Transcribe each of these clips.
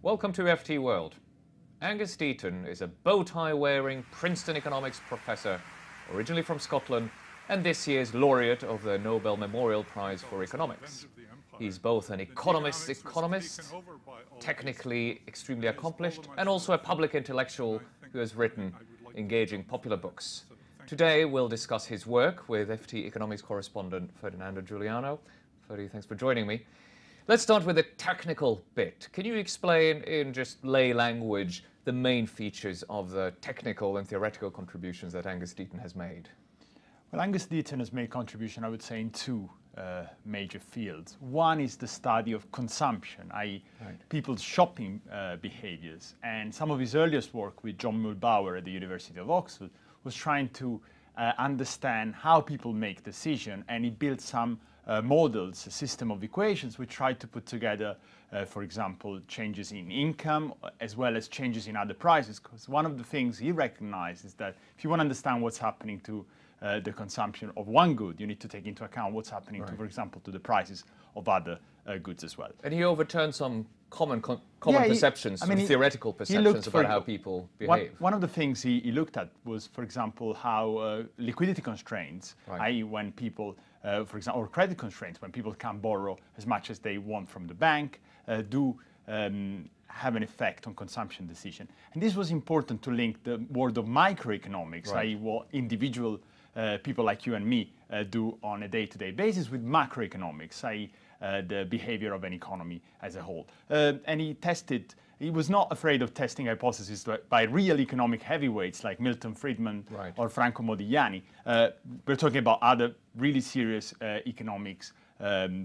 Welcome to FT World. Angus Deaton is a bow-tie-wearing Princeton economics professor, originally from Scotland, and this year's laureate of the Nobel Memorial Prize for Economics. He's both an economist, technically extremely accomplished, and also a public intellectual who has written engaging popular books. Today we'll discuss his work with FT economics correspondent Ferdinando Giugliano. Ferdy, thanks for joining me. Let's start with the technical bit. Can you explain in just lay language the main features of the technical and theoretical contributions that Angus Deaton has made? Well, Angus Deaton has made contribution, I would say, in two major fields. One is the study of consumption, i.e. people's shopping behaviors. And some of his earliest work with John Muhlbauer at the University of Oxford was trying to understand how people make decisions, and he built some models, a system of equations which tried to put together, for example, changes in income as well as changes in other prices. Because one of the things he recognized is that if you want to understand what's happening to the consumption of one good, you need to take into account what's happening to, for example, to the prices of other goods as well. And he overturned some common perceptions, theoretical perceptions about how people behave. One of the things he looked at was, for example, how liquidity constraints, i.e. when people, for example, or credit constraints, when people can't borrow as much as they want from the bank, do have an effect on consumption decision. And this was important to link the world of microeconomics, i.e. what individual people like you and me do on a day-to-day basis, with macroeconomics, i.e. The behavior of an economy as a whole. And he was not afraid of testing hypotheses by real economic heavyweights like Milton Friedman or Franco Modigliani. We're talking about other really serious economics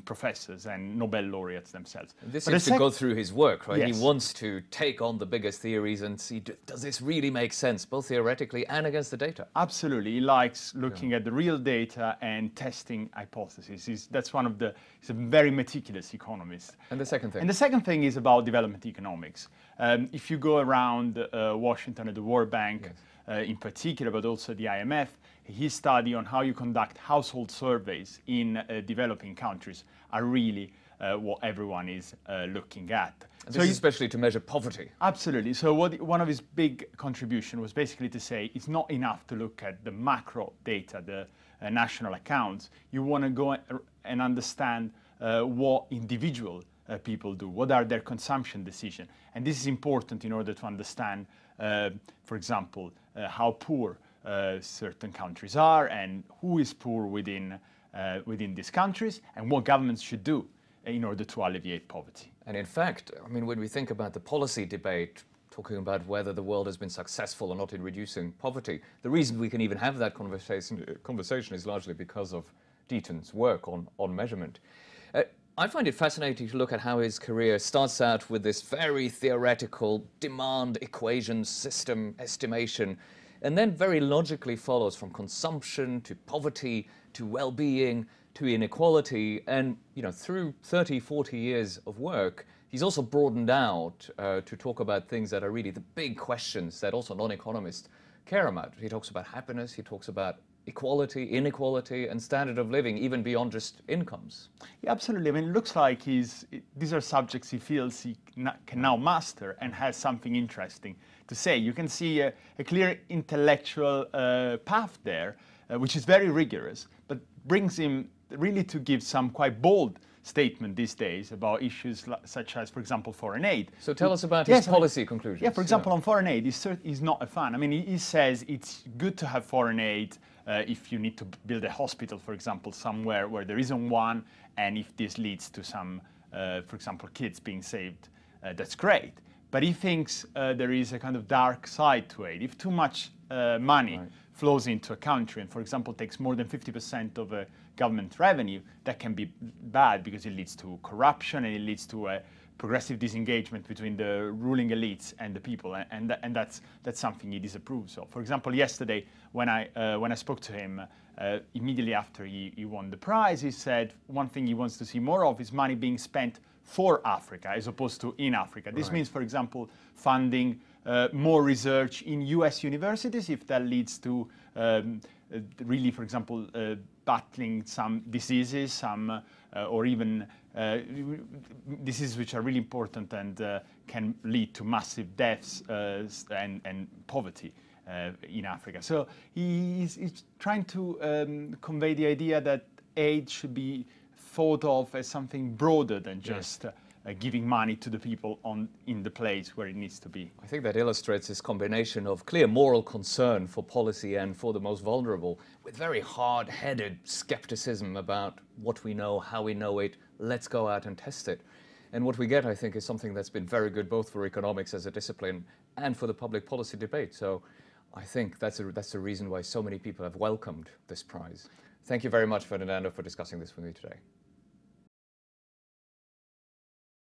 professors and Nobel laureates themselves. This seems to go through his work, right? Yes. He wants to take on the biggest theories and see, does this really make sense, both theoretically and against the data? Absolutely. He likes looking at the real data and testing hypotheses. That's one of he's a very meticulous economist. And the second thing? And the second thing is about development economics. If you go around Washington at the World Bank, in particular, but also the IMF, his study on how you conduct household surveys in developing countries are really what everyone is looking at. And this is especially to measure poverty. Absolutely. So one of his big contributions was basically to say it's not enough to look at the macro data, the national accounts. You want to go and understand what individual people do, what are their consumption decisions. And this is important in order to understand, for example, how poor certain countries are and who is poor within these countries and what governments should do in order to alleviate poverty. And in fact, I mean, when we think about the policy debate, talking about whether the world has been successful or not in reducing poverty, the reason we can even have that conversation is largely because of Deaton's work on measurement. I find it fascinating to look at how his career starts out with this very theoretical demand equation system estimation, and then very logically follows from consumption to poverty to well-being to inequality. And through 30, 40 years of work, he's also broadened out to talk about things that are really the big questions that also non-economists care about. He talks about happiness, he talks about equality, inequality, and standard of living, even beyond just incomes. Yeah, absolutely. I mean, it looks like these are subjects he feels he can now master and has something interesting to say. You can see a clear intellectual path there, which is very rigorous, but brings him really to give some quite bold statement these days about issues such as, for example, foreign aid. So tell us about his policy conclusions. Yeah, for example, on foreign aid, he's not a fan. I mean, he says it's good to have foreign aid if you need to build a hospital, for example, somewhere where there isn't one, and if this leads to some, for example, kids being saved, that's great. But he thinks there is a kind of dark side to aid. If too much money flows into a country and, for example, takes more than 50% of government revenue, that can be bad because it leads to corruption and it leads to a progressive disengagement between the ruling elites and the people, and that's something he disapproves of. For example, yesterday when I spoke to him immediately after he won the prize, he said one thing he wants to see more of is money being spent for Africa as opposed to in Africa. This means, for example, funding more research in US universities if that leads to really, for example, battling some diseases, some or even diseases which are really important and can lead to massive deaths and poverty in Africa. So he's trying to convey the idea that aid should be thought of as something broader than just giving money to the people in the place where it needs to be. I think that illustrates this combination of clear moral concern for policy and for the most vulnerable, with very hard-headed skepticism about what we know, how we know it, let's go out and test it. And what we get, I think, is something that's been very good both for economics as a discipline and for the public policy debate. So I think that's the reason why so many people have welcomed this prize. Thank you very much, Ferdinando, for discussing this with me today.